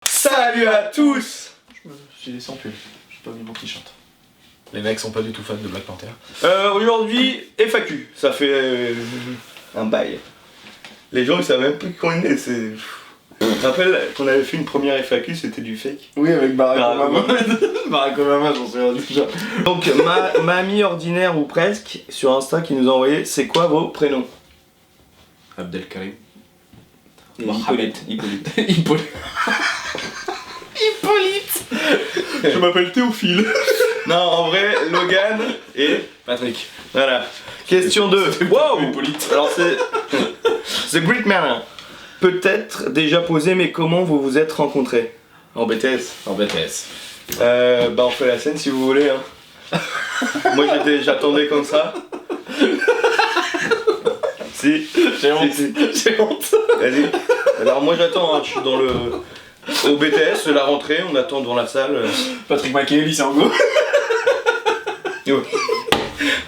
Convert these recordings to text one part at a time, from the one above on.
Salut à tous. J'ai laissé en pull, j'ai pas mis mon t-shirt. Les mecs sont pas du tout fans de Black Panther. Aujourd'hui, FAQ, ça fait un bail. Les gens ils savent même plus qu'on est né, c'est... Je me rappelle qu'on avait fait une première FAQ, c'était du fake. Oui, avec Barack Obama. Barack Obama, j'en souviens déjà. Donc, mamie ordinaire ou presque, sur Insta qui nous a envoyé, c'est quoi vos prénoms? Abdelkarim. Hippolyte. Hippolyte. Je m'appelle Théophile. Non, en vrai, Logan et Patrick. voilà. Question 2. Wow. Hippolyte. Alors c'est The Great Man. Peut-être déjà posé, mais comment vous vous êtes rencontrés? En BTS. En BTS. Bah on fait la scène si vous voulez. Hein. Moi j'attendais comme ça. Si. J'ai honte. Si. J'ai honte. Vas-y. Alors moi j'attends, hein. Je suis dans le... Au BTS, la rentrée, on attend devant la salle. Patrick Mackay, lycée Angot.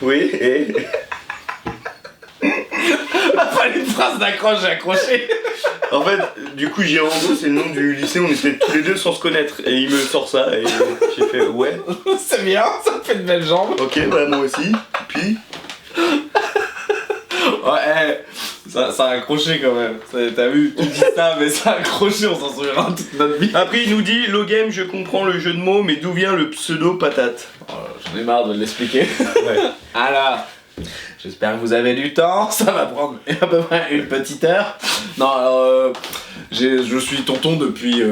Oui, et... Fallait une phrase d'accroche, j'ai accroché. En fait, du coup, Girango, c'est le nom du lycée, on était tous les deux sans se connaître. Et il me sort ça, et j'ai fait ouais. C'est bien, ça me fait de belles jambes. Ok, bah moi aussi. Puis... Ouais, ça a accroché quand même. T'as vu, tu dis ça, mais ça a accroché, on s'en souviendra toute notre vie. Après, il nous dit, Logame, je comprends le jeu de mots, mais d'où vient le pseudo patate? Oh, j'en ai marre de l'expliquer. Ouais. Alors, j'espère que vous avez du temps, ça va prendre à peu près une petite heure. Non, alors, je suis tonton depuis...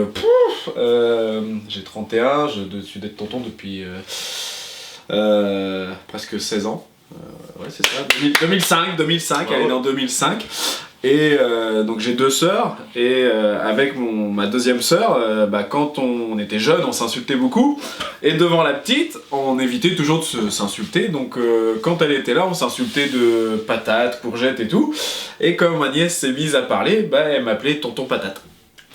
j'ai 31, je suis d'être tonton depuis presque 16 ans. Ouais, c'est ça, 2005, elle est née en 2005. Et donc j'ai deux sœurs, et avec ma deuxième sœur, quand on était jeunes, on s'insultait beaucoup. Et devant la petite, on évitait toujours de s'insulter. Donc quand elle était là, on s'insultait de patates, courgettes et tout. Et comme ma nièce s'est mise à parler, elle m'appelait tonton patate.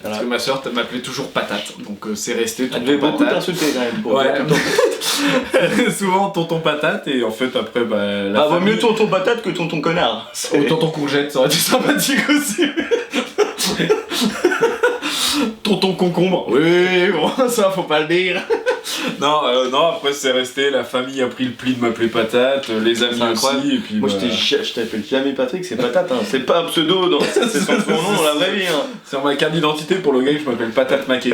Parce que ma soeur m'appelait toujours patate, donc c'est resté tonton patate. Elle devait beaucoup t'insulter quand même. Pour ouais, souvent tonton patate, et en fait après vaut mieux tonton patate que tonton connard. Ou tonton courgette, ça aurait été sympathique aussi. Tonton concombre, oui, bon, ça faut pas le dire. Non, après c'est resté, la famille a pris le pli de m'appeler patate, les amis aussi, et puis... Moi je t'appelle jamais Patrick, c'est patate, hein. C'est pas un pseudo, c'est son nom dans la vraie vie. Hein. Sur ma carte d'identité pour le gars, je m'appelle Patate Maquet.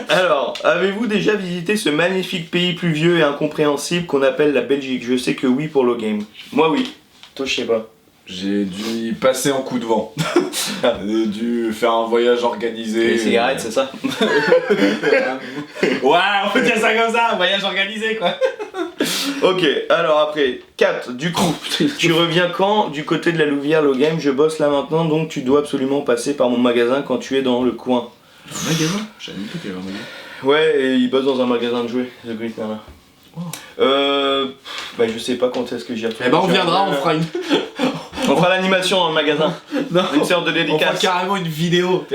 Alors, avez-vous déjà visité ce magnifique pays pluvieux et incompréhensible qu'on appelle la Belgique? Je sais que oui pour le game. Moi oui, toi je sais pas. J'ai dû y passer en coup de vent. J'ai dû faire un voyage organisé. Les cigarettes, c'est ça? Ouais, on peut dire ça comme ça, un voyage organisé quoi. Ok, alors après, 4, du coup, tu reviens quand du côté de la Louvière, le game? Je bosse là maintenant, donc tu dois absolument passer par mon magasin quand tu es dans le coin. Un magasin? J'avais même pas qu'il y avait un magasin. Ouais, et il bosse dans un magasin de jouets, The Great Merlin. Oh. Je sais pas quand est-ce que j'y retourne. Eh on viendra, on fera une... On fera l'animation dans le magasin. Non, une séance de dédicace. On fera carrément une vidéo.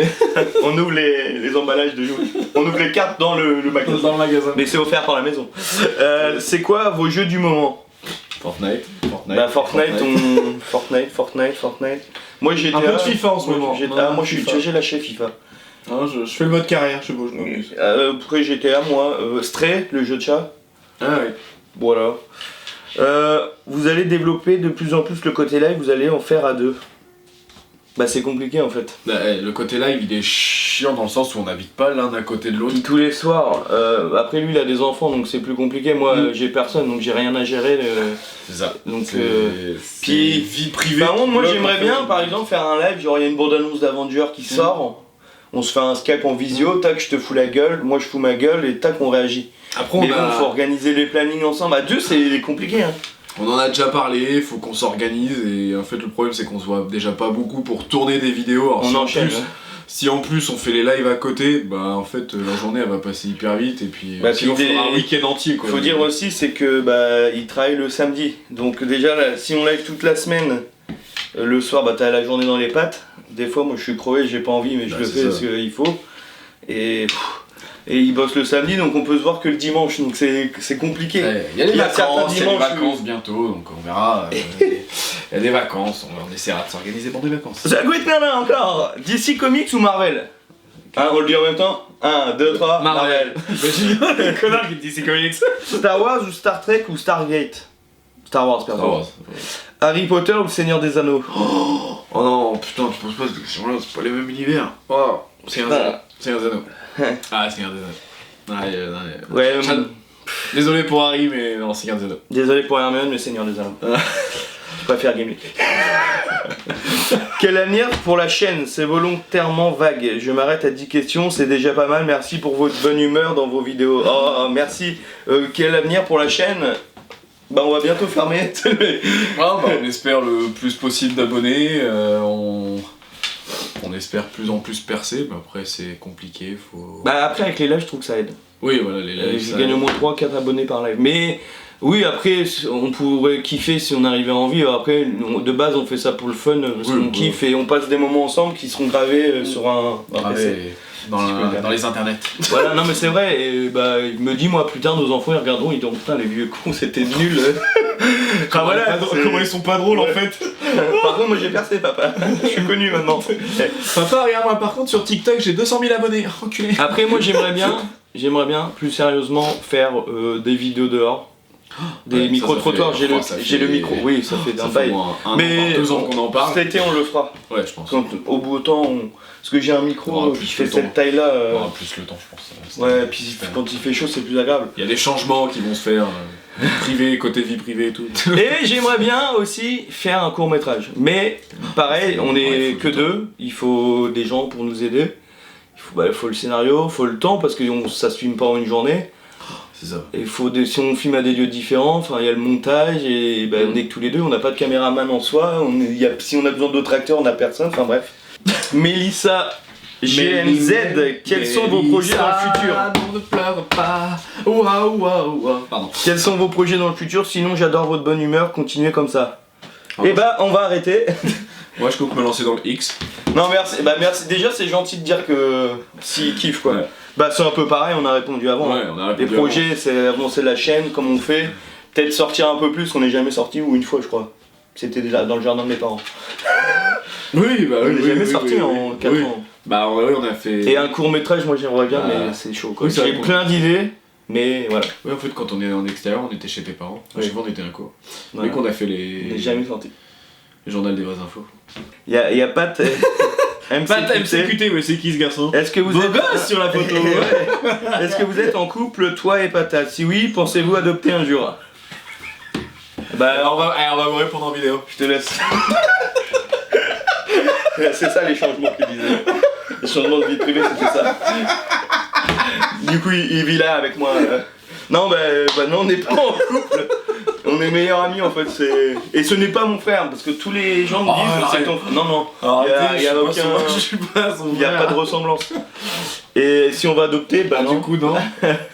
On ouvre les emballages de jouets. On ouvre les cartes dans le magasin. Dans le magasin. Mais c'est offert par la maison. C'est quoi vos jeux du moment? Fortnite. Fortnite. Moi j'étais un peu de FIFA en ce moment. Moi j'ai lâché FIFA. Non, je fais le mode carrière, je sais pas. Après GTA, moi. Stray, le jeu de chat. Ah oui. Voilà. Vous allez développer de plus en plus le côté live, vous allez en faire à deux. Bah c'est compliqué en fait. Le côté live il est chiant dans le sens où on n'habite pas l'un à côté de l'autre. Tous les soirs. Après lui il a des enfants donc c'est plus compliqué. Moi j'ai personne donc j'ai rien à gérer. C'est ça. Donc puis vie privée. Par contre moi j'aimerais bien par exemple faire un live, genre il y a une bande-annonce d'Avengers qui sort. On se fait un Skype en visio, tac je te fous la gueule, moi je fous ma gueule et tac on réagit. Après mais bon, faut organiser les plannings ensemble. À deux c'est compliqué hein. On en a déjà parlé, faut qu'on s'organise, et en fait le problème c'est qu'on se voit déjà pas beaucoup pour tourner des vidéos. Alors, on enchaîne. Si en plus on fait les lives à côté, en fait la journée elle va passer hyper vite, et puis sinon on fera un week-end entier quoi. Faut dire aussi c'est que il travaille le samedi, donc déjà là, si on live toute la semaine, le soir t'as la journée dans les pattes. Des fois moi je suis crevé, j'ai pas envie mais je le fais parce qu'il faut. Et il bosse le samedi donc on peut se voir que le dimanche donc c'est compliqué. Il y a les vacances bientôt donc on verra. Il y a des vacances, on essaiera de s'organiser pour des vacances. The Great Nana encore. DC Comics ou Marvel? On le dit en même temps. 1, 2, 3, Marvel. Le connard qui dit DC Comics. Star Wars ou Star Trek ou Stargate? Star Wars, pardon. Star Wars. Harry Potter ou le Seigneur des Anneaux? Oh non, putain, tu penses pas que c'est pas les mêmes univers. Oh, Seigneur des Anneaux. Seigneur des Anneaux. Ah, Seigneur des Anneaux. Ouais, Désolé pour Harry, mais non, Seigneur des Anneaux. désolé pour Hermione, mais Seigneur des Anneaux. Je préfère Gimli. Quel avenir pour la chaîne? C'est volontairement vague. Je m'arrête à 10 questions, c'est déjà pas mal. Merci pour votre bonne humeur dans vos vidéos. Oh, merci. Quel avenir pour la chaîne? Bah, on va bientôt fermer. On espère le plus possible d'abonnés. On espère plus en plus percer, mais après c'est compliqué. Bah, après, avec les lives, je trouve que ça aide. Oui, voilà, les lives. Je gagne au moins 3-4 abonnés par live. Mais oui, après, on pourrait kiffer si on arrivait à en vivre. Après, de base, on fait ça pour le fun, parce qu'on kiffe et on passe des moments ensemble qui seront gravés sur un PC. Dans les internets. Voilà, non mais c'est vrai, et bah il me dit moi plus tard nos enfants ils regarderont, ils diront putain les vieux cons c'était nul. Comment ils sont pas drôles en fait. Par contre moi j'ai percé papa, je suis connu maintenant. Papa regarde moi par contre sur TikTok j'ai 200 000 abonnés, enculé. Après moi j'aimerais bien plus sérieusement faire des vidéos dehors. Des micro-trottoirs, j'ai le micro, oui ça fait d'un bail. Mais 2 ans qu'on en parle. Cet été on le fera. Ouais je pense. Quand, au beau temps, parce que j'ai un micro qui fait cette taille là. Plus le temps je pense. Ouais, puis quand il fait chaud c'est plus agréable. Il y a des changements qui vont se faire, privé, côté vie privée et tout. Et j'aimerais bien aussi faire un court métrage. Mais pareil, on est que 2, il faut des gens pour nous aider. Il faut le scénario, il faut le temps parce que ça se filme pas en une journée. C'est ça. Et si on filme à des lieux différents, il y a le montage et on est que tous les deux, on n'a pas de caméraman en soi, si on a besoin d'autres acteurs, on n'a personne, enfin bref. Mélissa GNZ, quels sont vos projets dans le futur? Ne pleure pas. Ouah. Pardon. Quels sont vos projets dans le futur? Sinon j'adore votre bonne humeur, continuez comme ça. Et bah on va arrêter. Moi je compte me lancer dans le X. Non merci, merci. Déjà c'est gentil de dire que s'ils kiffent quoi. Ouais. Bah c'est un peu pareil, on a répondu avant. Ouais, on a répondu Les projets, c'est avancer la chaîne comme on fait. Peut-être sortir un peu plus, on n'est jamais sorti, ou une fois je crois. C'était déjà dans le jardin de mes parents. Oui, bah on n'est jamais sorti en 4 ans. Bah oui, on a fait... Et un court métrage, moi j'aimerais bien, mais c'est chaud quoi. Oui, j'ai plein d'idées, mais voilà. Oui, en fait quand on est en extérieur, on était chez tes parents. Oui. Chaque fois on était un cours. Voilà. Dès qu'on a fait On n'est jamais sorti. le journal des vraies infos. Y a Pat... MCQT, ouais, c'est qui ce garçon? Est-ce que vous Beau êtes gosse sur la photo. Ouais. Est-ce que vous êtes en couple, toi et Patate? Si oui, pensez-vous adopter un jour? Bah on va vous répondre en vidéo. je te laisse. C'est ça les changements qu'il disait. Les changements de vie privée, c'était ça. Du coup, il vit là avec moi. Non, non, on n'est pas en couple. On est meilleurs amis en fait. Et ce n'est pas mon frère, parce que tous les gens me disent que c'est ton frère. Non. Il n'y a aucun. Il n'y a pas de ressemblance. Et si on va adopter, bah non. Du coup, non.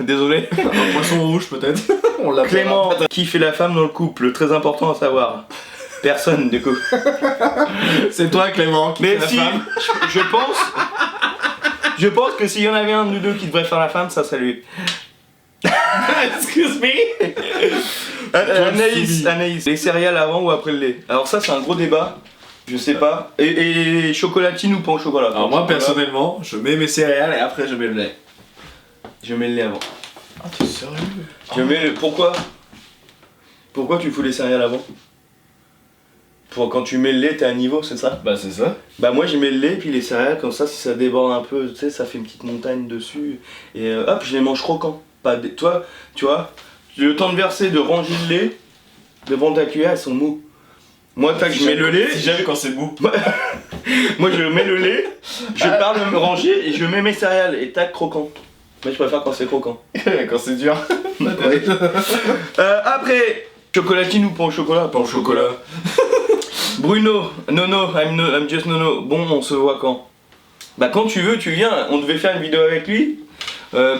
Désolé. Un poisson rouge peut-être. On l'a Clément, qui fait la femme dans le couple? Très important à savoir. Personne du coup. C'est toi Clément qui Mais fait si, la femme. je pense que s'il y en avait un de nous deux qui devrait faire la femme, ça serait lui. Excuse me. Anaïs, les céréales avant ou après le lait? Alors ça c'est un gros débat, je sais pas. Et chocolatine ou pas au chocolat? Alors moi personnellement, je mets mes céréales et après je mets le lait. Je mets le lait avant. Ah t'es sérieux? Pourquoi tu fous les céréales avant? Quand tu mets le lait, t'es à niveau, c'est ça? Bah c'est ça. Bah moi je mets le lait puis les céréales, comme ça si ça déborde un peu, tu sais, ça fait une petite montagne dessus. Et hop, je les mange croquants. Toi, tu vois, le temps de verser, de ranger le lait, devant ta cuillère, elles sont mous. Moi, tac, je mets le lait. Si jamais quand c'est mou. Moi, je mets le lait, je pars de me ranger et je mets mes céréales et tac, croquant. Mais je préfère quand c'est croquant. Quand c'est dur. Ouais. Après, chocolatine ou pain au chocolat? Pain au chocolat. Bruno, Nono, I'm just Nono. Bon, on se voit quand? Bah quand tu veux, tu viens. On devait faire une vidéo avec lui.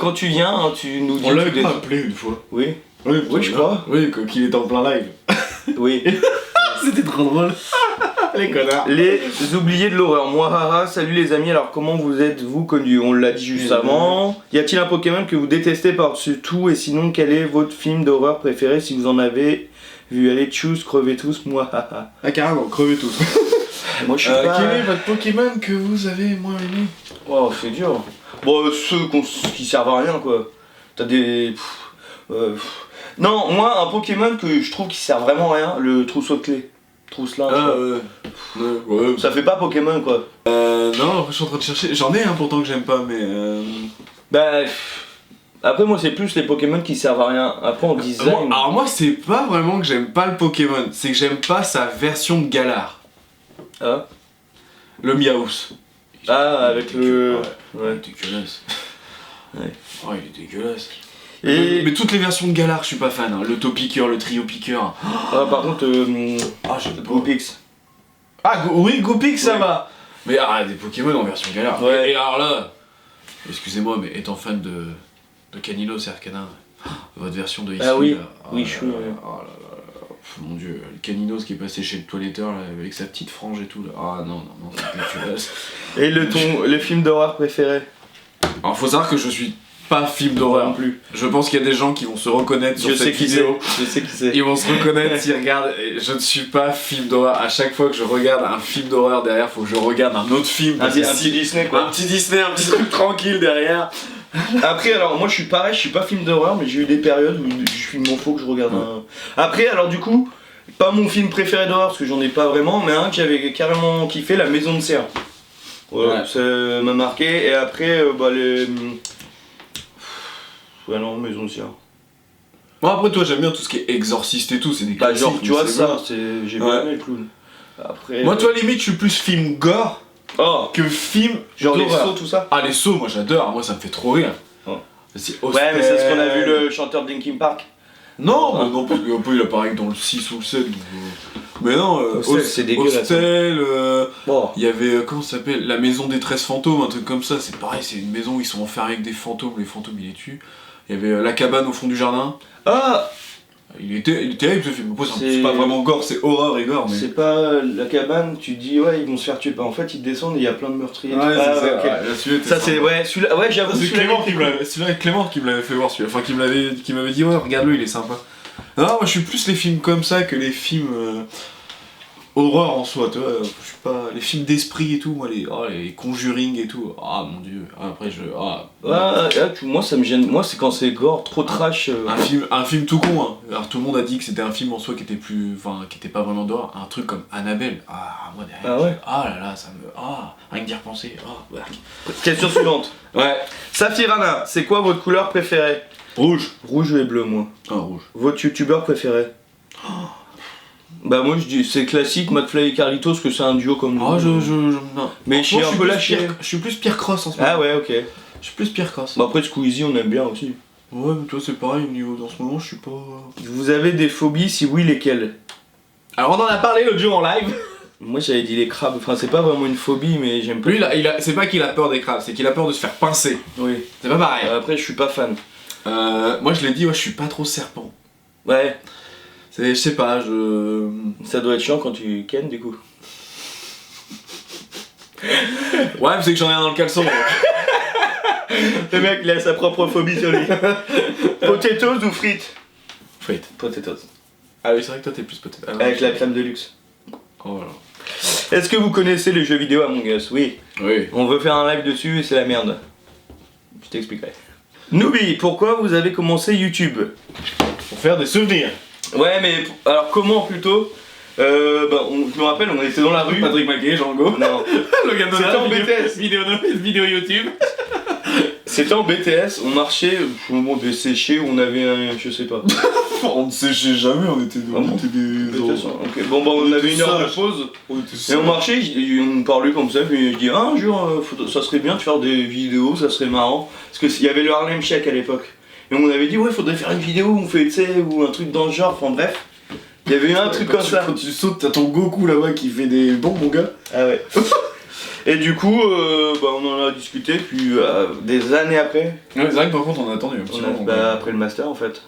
Quand tu viens, hein, tu nous dis. On l'avait pas appelé une fois. Oui. Oui, je crois. Oui, qu'il était en plein live. Oui. C'était trop drôle. Les connards. Les oubliés de l'horreur. Moi, salut les amis, alors comment vous êtes-vous connus? On l'a dit juste avant. Y a-t-il un Pokémon que vous détestez par-dessus tout? Et sinon, quel est votre film d'horreur préféré si vous en avez vu? Allez, tchuss, crevez tous, moi. Ah, carrément, crevez tous. Moi, je suis pas... Quel est votre Pokémon que vous avez moins aimé? Oh, c'est dur. Bon, ceux qui servent à rien, quoi. T'as des... Non, moi, un Pokémon que je trouve qui sert vraiment à rien, le trousseau de clés. Trousse-linge. Ouais. Ça fait pas Pokémon, quoi. Non, je suis en train de chercher. J'en ai un pourtant que j'aime pas, mais. Bah. Après, moi, c'est plus les Pokémon qui servent à rien. Après, en design. Alors, moi, c'est pas vraiment que j'aime pas le Pokémon, c'est que j'aime pas sa version de Galar. Ah. Le Miaus. Ah, avec le. Ouais. Il est dégueulasse. Ouais. Oh, il est dégueulasse. Et... Mais toutes les versions de Galar, je suis pas fan. Hein. Le Topiqueur, le Trio Piqueur. Ah, par contre, j'ai Gopix. Ah, oui, Gopix, ça Ouais. va. Mais des Pokémon en version Galar. Ouais. Et alors là, excusez-moi, mais étant fan de Canino, Sercanin, votre version de ici. Ah oui, là, oui, je suis. Mon dieu, le Caninos qui est passé chez le toiletteur là, avec sa petite frange et tout là. Ah non, c'est dégueulasse. Et le film d'horreur préféré? Alors faut savoir que je suis pas film d'horreur non plus. Je pense qu'il y a des gens qui vont se reconnaître sur cette vidéo. Je sais qui c'est. Ils vont se reconnaître s'ils regardent. Je ne suis pas film d'horreur. À chaque fois que je regarde un film d'horreur derrière, faut que je regarde un autre film. Un petit Disney, quoi. Un petit Disney, un petit truc tranquille derrière. Après, alors moi je suis pareil, je suis pas film d'horreur, mais j'ai eu des périodes où je suis mon faux que je regarde un. Après, alors du coup, pas mon film préféré d'horreur parce que j'en ai pas vraiment, mais un que j'avais carrément kiffé, La Maison de Serre. Voilà, ça m'a marqué. Et après, les. Ouais, non, Maison de Serre. Bon, après, toi, j'aime bien tout ce qui est exorciste et tout, c'est des classiques. Genre, tu vois, c'est ça, bon. j'ai bien aimé le clown. Après. Moi, toi, limite, je suis plus film gore que film genre les d'horreur. sauts, tout ça. Ah, les sauts, moi j'adore, moi ça me fait trop rire. Oh. C'est Ouais, mais c'est ce qu'on a vu le chanteur de Linkin Park. Non, mais non, parce qu'il apparaît que dans le 6 ou le 7. Mais non, Hostel, c'est dégueulasse. Hostel, Bon. il y avait, comment ça s'appelle, la maison des 13 fantômes, un truc comme ça, c'est pareil, c'est une maison où ils sont enfermés avec des fantômes, les fantômes ils les tuent. Il y avait la cabane au fond du jardin. Ah, il est terrible ce film. C'est pas vraiment gore, c'est horreur et gore. Mais... c'est pas la cabane, tu dis ouais, ils vont se faire tuer. En fait, ils descendent et il y a plein de meurtriers. Ouais, ah, c'est ça. ok. Ouais, Ça, c'est. Ouais, celui-là. Ouais, j'avoue. C'est Clément qui me l'avait fait voir celui-là. Enfin, qui m'avait dit, ouais, regarde-le, il est sympa. Non, moi je suis plus les films comme ça que les films horreur en soi, tu vois. Je suis pas. Les films d'esprit et tout, moi, les Conjuring et tout. Ah mon dieu. Après, moi, ça me gêne. Moi, c'est quand c'est gore, trop trash. Un film tout con, hein. Alors tout le monde a dit que c'était un film en soi qui était plus. Enfin, qui était pas vraiment d'horreur. Un truc comme Annabelle. Ah, moi derrière. Ah ouais. Ah là là, ça me. Ah, rien que d'y repenser. Ah, ouais. Question suivante. Ouais. Saphirana, c'est quoi votre couleur préférée? Rouge. Rouge et bleu, moi. Ah, rouge. Votre youtubeur préféré? Bah moi je dis c'est classique, McFly et Carlitos, que c'est un duo comme nous. Ah non. Mais je suis un peu lâché. Je suis plus Pierre Cross en ce moment. Ah ouais, ok. Je suis plus Pierre Cross. Bah après Squeezie on aime bien aussi. Ouais, mais toi c'est pareil au niveau dans ce moment, je suis pas. Vous avez des phobies, si oui lesquelles? Alors on en a parlé l'autre jour en live. Moi j'avais dit les crabes, enfin c'est pas vraiment une phobie mais j'aime pas. Lui c'est pas qu'il a peur des crabes, c'est qu'il a peur de se faire pincer. Oui. C'est pas pareil. Après je suis pas fan. Moi je l'ai dit, je suis pas trop serpent. Ouais. Je sais pas, Ça doit être chiant quand tu kennes du coup. Ouais, mais c'est que j'en ai un dans le caleçon. Le mec il a sa propre phobie sur lui. Potatoes ou frites? Frites. Potatoes. Ah oui, c'est vrai que toi t'es plus peut-être. Avec la crème de luxe. Oh là. Est-ce que vous connaissez les jeux vidéo Among Us? Oui. Oui. On veut faire un live dessus et c'est la merde. Je t'expliquerai. Nooby, pourquoi vous avez commencé YouTube? Pour faire des souvenirs. Ouais, mais alors comment plutôt? Je me rappelle, on était dans la rue. Patrick Maquet, Jean Go. Non. Le gars de C'était en BTS. Vidéo YouTube. C'était en BTS, on marchait au moment de sécher où on avait un. Je sais pas. On ne séchait jamais, on était des. Ok, bon, on avait une heure de pause. Et on marchait, on parlait comme ça, puis je dis un jour, ça serait bien de faire des vidéos, ça serait marrant. Parce qu'il y avait le Harlem Shake à l'époque. Et on avait dit, ouais, faudrait faire une vidéo où on fait, tu sais, ou un truc dans le genre, enfin bref. Il y avait eu un truc comme ça. Quand tu sautes, t'as ton Goku là-bas qui fait des bons, mon gars. Ah ouais. Et du coup, on en a discuté, puis des années après. Ouais, c'est vrai que par contre, on a attendu un petit moment. Après le master en fait.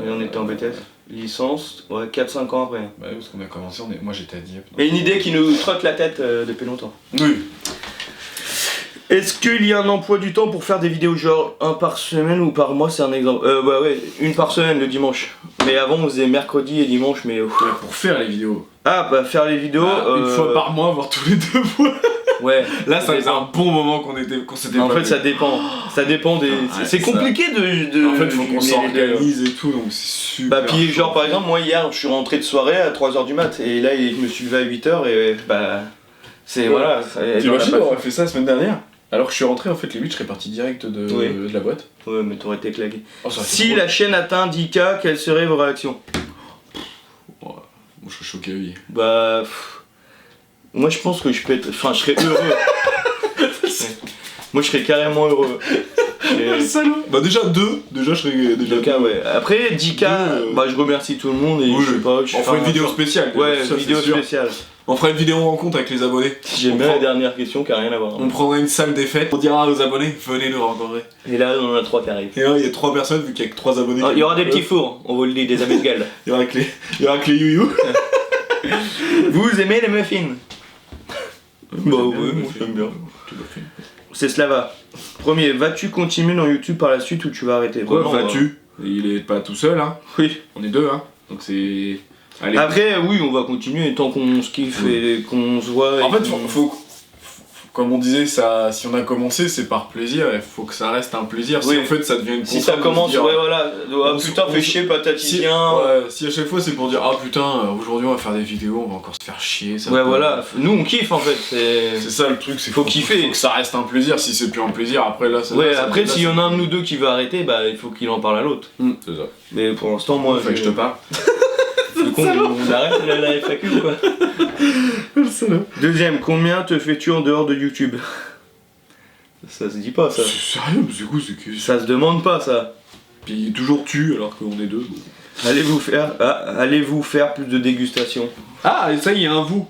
Et on était en BTS. licence, ouais, 4-5 ans après. Bah oui, parce qu'on a commencé, moi j'étais à Dieppe. Et une idée qui nous trotte la tête depuis longtemps. Oui. Est-ce qu'il y a un emploi du temps pour faire des vidéos genre un par semaine ou par mois, c'est un exemple? Bah ouais, une par semaine le dimanche. Mais avant on faisait mercredi et dimanche, mais... Pour faire les vidéos. Ah bah faire les vidéos... Une fois par mois, voire tous les 2 mois. Ouais. Là ça faisait un bon moment qu'on s'était En pas fait vu. ça dépend. Ça dépend des... Ouais, c'est compliqué de... En fait faut qu'on jumeler les deux. s'organise et tout, donc c'est super. Bah puis genre par exemple moi hier je suis rentré de soirée à 3h du mat et là je me suis levé à 8h et bah... C'est voilà... T'imagines on aurait fait ça la semaine dernière? Alors que je suis rentré, en fait, les 8, je serais parti direct de la boîte. Ouais, mais t'aurais été claqué. Oh, ça aurait été Si trop. la chaîne atteint 10K, quelles seraient vos réactions? Ouais, moi, je serais choqué à vie. Bah... Moi je pense que je peux être... Enfin, je serais heureux. Moi je serais carrément heureux. Salaud. Bah déjà 2, déjà je serais... Déjà 2K, ouais. Après 10K, bah je remercie tout le monde et oui. je sais pas... On fera une vidéo spéciale. Ouais, ça, vidéo c'est sûr. spéciale. On fera une vidéo rencontre avec les abonnés. J'aime bien la dernière question qui a rien à voir. On prendra une salle des fêtes, on dira aux abonnés, venez nous rencontrer. Et là on en a 3 qui arrivent. Et là il y a 3 personnes vu qu'il y a que 3 abonnés. Il y aura des petits fours, on vous le dit, des amuse-gueules. Il y aura que les you-you. Vous aimez les muffins? Bah ouais, moi j'aime bien. C'est Slava. Premier, vas-tu continuer dans YouTube par la suite ou tu vas arrêter? Quoi, Vraiment, vas-tu? Il est pas tout seul, hein. Oui. On est 2, hein. Donc c'est... Allez. Après, oui, on va continuer tant qu'on se kiffe et qu'on se voit. En fait, comme on disait, ça, si on a commencé, c'est par plaisir, il faut que ça reste un plaisir. Oui. Si en fait ça devient une Si ça contrainte de commence, se dire, ouais, voilà. Ah putain, fais chier, patati si, viens. ouais, si à chaque fois c'est pour dire ah putain, aujourd'hui on va faire des vidéos, on va encore se faire chier. Ça Ouais, va pas. voilà. Nous, on kiffe en fait. C'est ça le truc, c'est Faut kiffer. Faut que ça reste un plaisir. Si c'est plus un plaisir, après là, ça. Ouais, ça- après, là, s'il y en a un de nous deux qui veut arrêter, bah il faut qu'il en parle à l'autre. C'est ça. Mais pour l'instant, moi, Faut que je te parle. Du coup, on arrête la FAQ ou quoi? Deuxième, combien te fais-tu en dehors de YouTube? Ça se dit pas ça. C'est sérieux, mais c'est quoi, c'est que. Ça se demande pas ça. Puis toujours tu alors qu'on est 2. Allez-vous faire plus de dégustation? Ah, et ça y est, un vous.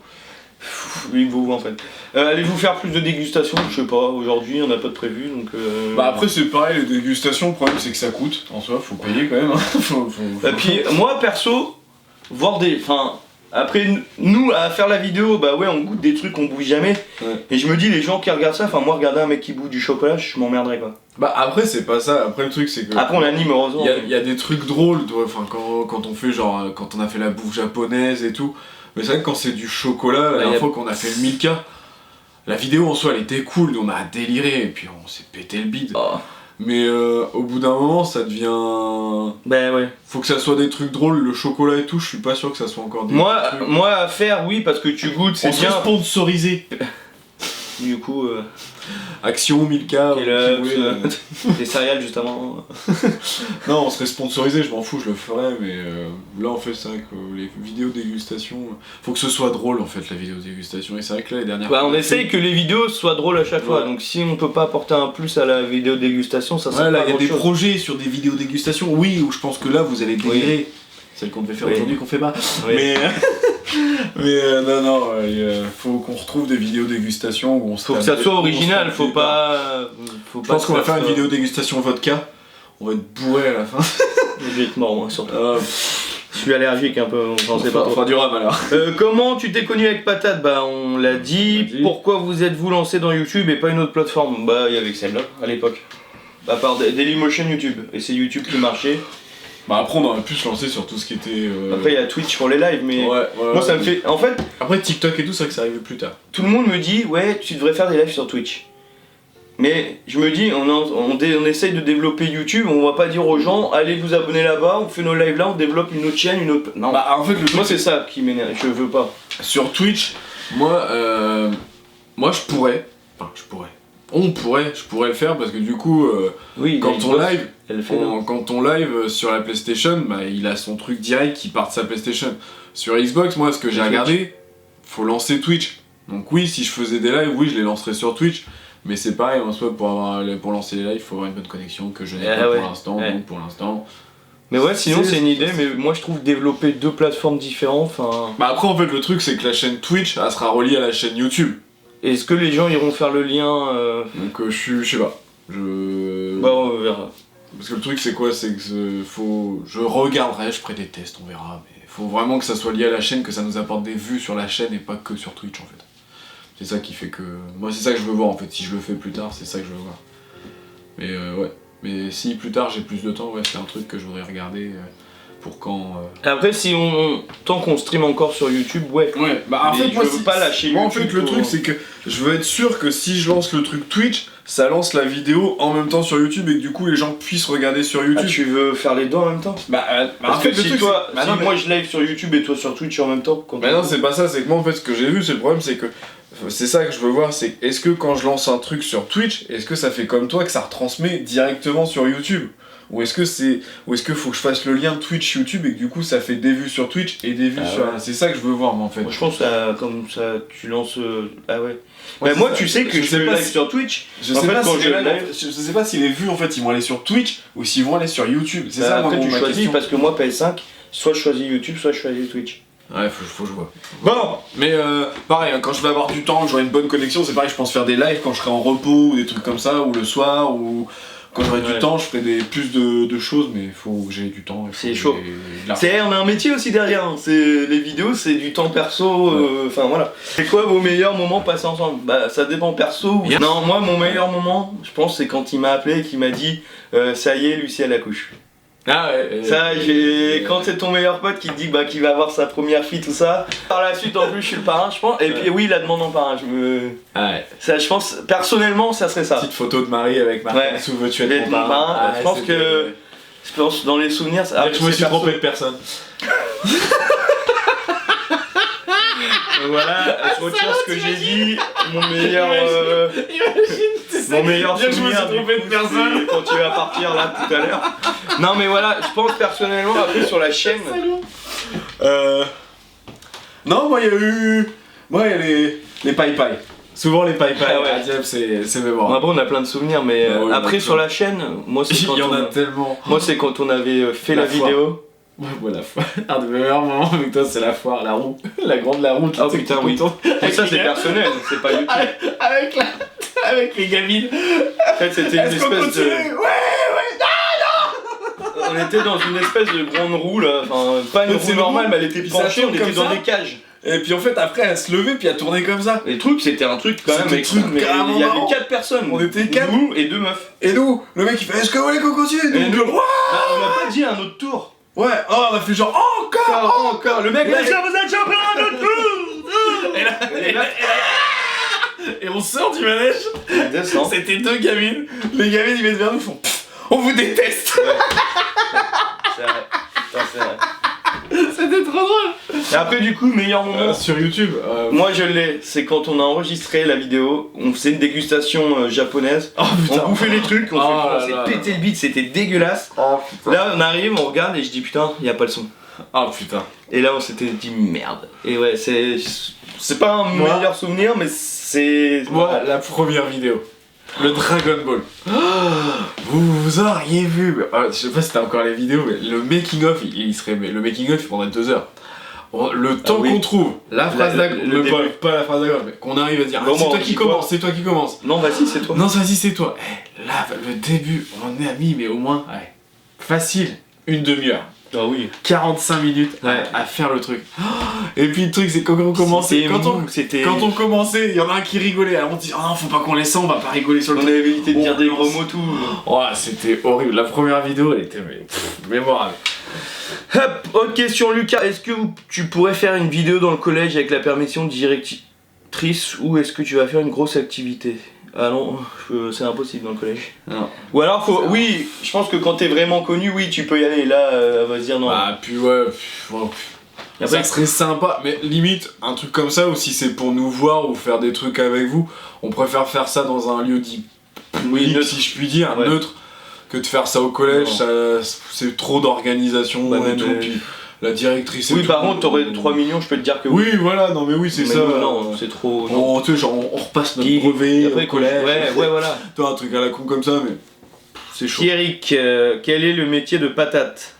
Oui, vous en fait. Allez-vous faire plus de dégustation? Je sais pas, aujourd'hui on n'a pas de prévu donc. Bah après c'est pareil, les dégustations, le problème c'est que ça coûte en soi, faut payer quand même. Hein. faut... Et puis moi perso, voir des. Enfin, après nous à faire la vidéo, bah ouais, on goûte des trucs qu'on bouge jamais. Ouais. Et je me dis, les gens qui regardent ça, enfin moi regarder un mec qui bouffe du chocolat, je m'emmerderais quoi. Bah après c'est pas ça, après le truc c'est que... Après on anime heureusement. Il y a des trucs drôles, toi, enfin quand on fait genre, quand on a fait la bouffe japonaise et tout. Mais c'est vrai que quand c'est du chocolat, la dernière fois qu'on a fait le Milka, la vidéo en soi elle était cool, on a déliré et puis on s'est pété le bide. Oh. Mais au bout d'un moment ça devient... Ben ouais. Faut que ça soit des trucs drôles, le chocolat et tout, je suis pas sûr que ça soit encore des trucs... Moi à faire, oui, parce que tu goûtes, c'est On serait bien. sponsorisé. Du coup, Action, Milka, Kellogg's, Kiwi, des céréales juste avant. Non, on serait sponsorisé, je m'en fous, je le ferais, mais là en fait c'est vrai que les vidéos dégustation, faut que ce soit drôle en fait la vidéo dégustation, et c'est vrai que là les dernières Bah, fois, on essaye que les vidéos soient drôles à chaque fois, Ouais. donc si on peut pas apporter un plus à la vidéo dégustation, ça sert Ouais, là pas il y a des grand-chose. projets sur des vidéos dégustation, oui, où je pense que là vous allez délirer. Celle qu'on devait faire Oui. aujourd'hui qu'on fait pas. Oui. Mais non, faut qu'on retrouve des vidéos dégustation où on se Faut que tape ça des- soit où on original, se faut tape pas. Je pense qu'on va faire une vidéo dégustation vodka, on va être bourré à la fin. Je vais être mort moi surtout. Ah, Je suis allergique un peu, on sait pas on trop. fera du rhum alors. Comment tu t'es connu avec Patate? Bah on l'a dit. Pourquoi vous êtes-vous lancé dans YouTube et pas une autre plateforme? Bah il y avait celle-là à l'époque. À part Dailymotion YouTube. Et c'est YouTube qui marchait. Bah après on aurait pu se lancer sur tout ce qui était... Après il y a Twitch pour les lives mais... Ouais, Moi ça me fait... En fait, Après TikTok et tout, c'est vrai que ça arrive plus tard. tout le monde me dit ouais tu devrais faire des lives sur Twitch. Mais je me dis on essaye de développer YouTube, on va pas dire aux gens allez vous abonner là-bas, on fait nos lives là, on développe une autre chaîne, une autre... Non, Bah en fait le moi truc c'est ça qui m'énerve, je veux pas. sur Twitch, moi je pourrais, je pourrais le faire parce que du coup Oui, quand il on bosse, live, elle fait là. quand on live sur la PlayStation, bah il a son truc direct qui part de sa PlayStation. Sur Xbox, moi ce que j'ai Twitch. regardé, faut lancer Twitch. Donc oui, si je faisais des lives, oui je les lancerais sur Twitch. Mais c'est pareil, en soi, pour lancer les lives, il faut avoir une bonne connexion que je n'ai Ah pas ouais, pour l'instant. ouais. Donc pour l'instant. Mais ouais, sinon c'est une idée, mais moi je trouve développer deux plateformes différentes, enfin... Bah après en fait le truc c'est que la chaîne Twitch elle sera reliée à la chaîne YouTube. Est-ce que les gens iront faire le lien Donc je sais pas. Bah on verra. Parce que le truc c'est quoi? C'est que je regarderai, je ferai des tests, on verra. Mais faut vraiment que ça soit lié à la chaîne, que ça nous apporte des vues sur la chaîne et pas que sur Twitch en fait. C'est ça qui fait que... Moi c'est ça que je veux voir en fait, si je le fais plus tard, c'est ça que je veux voir. Mais ouais. Mais si plus tard j'ai plus de temps, ouais, c'est un truc que je voudrais regarder pour quand... Après, tant qu'on stream encore sur YouTube, ouais. Ouais, bah en fait, moi, je veux pas lâcher moi, en YouTube fait, le truc, c'est que je veux être sûr que si je lance le truc Twitch, ça lance la vidéo en même temps sur YouTube et que du coup les gens puissent regarder sur YouTube. Ah, tu veux faire les deux en même temps? Parce en que fait, le si truc, toi, c'est- bah si non, mais- moi je live sur YouTube et toi sur Twitch en même temps, Mais non, c'est pas ça, c'est que moi en fait, ce que j'ai vu, c'est le problème, c'est que c'est ça que je veux voir, c'est est-ce que quand je lance un truc sur Twitch, est-ce que ça fait comme toi que ça retransmet directement sur YouTube? Ou est-ce que faut que je fasse le lien Twitch YouTube et que du coup ça fait des vues sur Twitch et des vues sur... ouais. C'est ça que je veux voir moi en fait. Moi je pense que comme ça tu lances. Ah ouais. Ouais, Bah, moi c'est tu ça. sais que Je je sais fais pas live si- sur Twitch. Je En sais fait, pas quand si je les live- je sais pas si les vues en fait ils vont aller sur Twitch ou s'ils vont aller sur YouTube. C'est ça Après moi, tu ma choisis question. parce que moi PS5, soit je choisis YouTube, soit je choisis Twitch. Ouais, faut que je vois. Bon, mais pareil, hein, quand je vais avoir du temps, que j'aurai une bonne connexion, c'est pareil, je pense faire des lives quand je serai en repos ou des trucs comme ça, ou le soir, ou quand j'aurai du temps, je ferai plus de choses, mais il faut que j'ai du temps. C'est chaud. On a un métier aussi derrière, hein. Les vidéos, c'est du temps perso, enfin voilà. C'est quoi vos meilleurs moments passés ensemble? Bah ça dépend perso. Non, moi mon meilleur moment, je pense, c'est quand il m'a appelé et qu'il m'a dit ça y est, Lucie elle accouche. Ah ouais. Ça, quand c'est ton meilleur pote qui te dit qu'il va avoir sa première fille, tout ça. Par la suite, en plus, je suis le parrain, je pense. Et puis, oui, la demande en parrain. Ah ouais. Ça, je pense, personnellement, ça serait ça. Petite photo de Marie avec Martin Ouais. sous veux-tu Les être mon parrain. parrains, Ah, je pense c'était- que. Je pense, dans les souvenirs, ça. Je me suis trompé de personne. Donc voilà, je retire ce que j'ai dit. Mon meilleur. Mon meilleur Dire que je me suis souvenir, du trompé de coup, personne. c'est quand tu vas partir là tout à l'heure. Non, mais voilà, je pense personnellement, après sur la chaîne. Non, moi il y a eu. Moi il y a les paille-paille. Souvent les paille-paille. Ah ouais. à Dieppe, c'est Bon, mémorable. après, on a plein de souvenirs, mais Ah oui, après on a sur la chaîne, moi c'est quand Il y en on a tellement. Moi c'est quand on avait fait La la foire. vidéo. Ouais, voilà, un de mes meilleurs moments avec toi, c'est la foire, la roue, la grande la roue. Ah putain, oui. Mais ça c'est les gars. personnel, c'est pas YouTube. avec les gamines. En fait c'était une Est-ce qu'on espèce continue? de... Ouais. On était dans une espèce de grande roue là, enfin pas une C'est roue une normale roue, mais elle était puis ça penchée, tourne on était comme dans ça. des cages. Et puis en fait après elle se levait puis elle tournait comme ça. Et le truc c'était un truc quand même C'était extrême, truc mais carrément il y avait marrant. 4 personnes. On était 4. Nous et 2 meufs. Et nous, le mec il fait est-ce que vous voulez qu'on continue? Et Nous, nous, ouais. on a pas dit un autre tour. Ouais, oh on a fait genre encore. Encore. Le mec Ouais. a dit vous êtes champion un autre tour. Et là, et on sort du manège. Descend. C'était 2 gamines. Les gamines ils viennent vers nous ils font pff, on vous déteste. C'est vrai. Putain, c'est vrai. C'était trop drôle. Et après du coup, meilleur moment. Sur YouTube. Moi je l'ai, c'est quand on a enregistré la vidéo, on faisait une dégustation japonaise, Oh putain. on bouffait les trucs, on Oh s'est là là. pété le bide, c'était dégueulasse. Oh putain. Là on arrive, on regarde et je dis putain, y a pas le son. Oh putain. Et là on s'était dit merde. Et ouais, c'est pas un Moi- meilleur souvenir, mais c'est... Moi, la première vidéo. Le Dragon Ball. Vous auriez vu. Je sais pas si t'as encore les vidéos, mais le making of, le making of il prendrait 2 heures. Le temps oui. qu'on trouve la phrase Le début. pas la phrase d'accroche, mais qu'on arrive à dire Bon, c'est bon, toi on qui dit quoi commence, c'est toi qui commence. Non vas-y c'est toi. Non, vas-y, c'est toi. Là, le début, on est mis, mais au moins, facile, une demi-heure. Ah oui. 45 minutes à faire le truc. Et puis le truc, c'est quand on commençait, quand on commençait, il y en a un qui rigolait. Alors on dit, oh non, faut pas qu'on les sent, on va pas rigoler sur le On truc. avait évité de dire des gros lance. mots tout. Oh, c'était horrible. La première vidéo, elle était mémorable. Hop, autre question Lucas, est-ce que tu pourrais faire une vidéo dans le collège avec la permission directrice ou est-ce que tu vas faire une grosse activité? Ah non, c'est impossible dans le collège. Non. Ou alors oui, je pense que quand t'es vraiment connu, oui tu peux y aller, là elle va se dire non. Ah, puis ouais, Après, ça serait sympa, mais limite, un truc comme ça, ou si c'est pour nous voir ou faire des trucs avec vous, on préfère faire ça dans un lieu dit public, neutre. si je puis dire, Ouais. neutre, que de faire ça au collège, c'est trop d'organisation Bah, et mais- tout, puis la directrice et oui tout. par contre t'aurais 3 millions, je peux te dire que Oui, voilà, non mais oui, c'est mais ça. nous, non, c'est trop... non. Tu sais, genre, on repasse notre Qui- brevet Après, au collège. ouais voilà. Toi, un truc à la con comme ça, mais c'est chaud. Pierrick, quel est le métier de patate?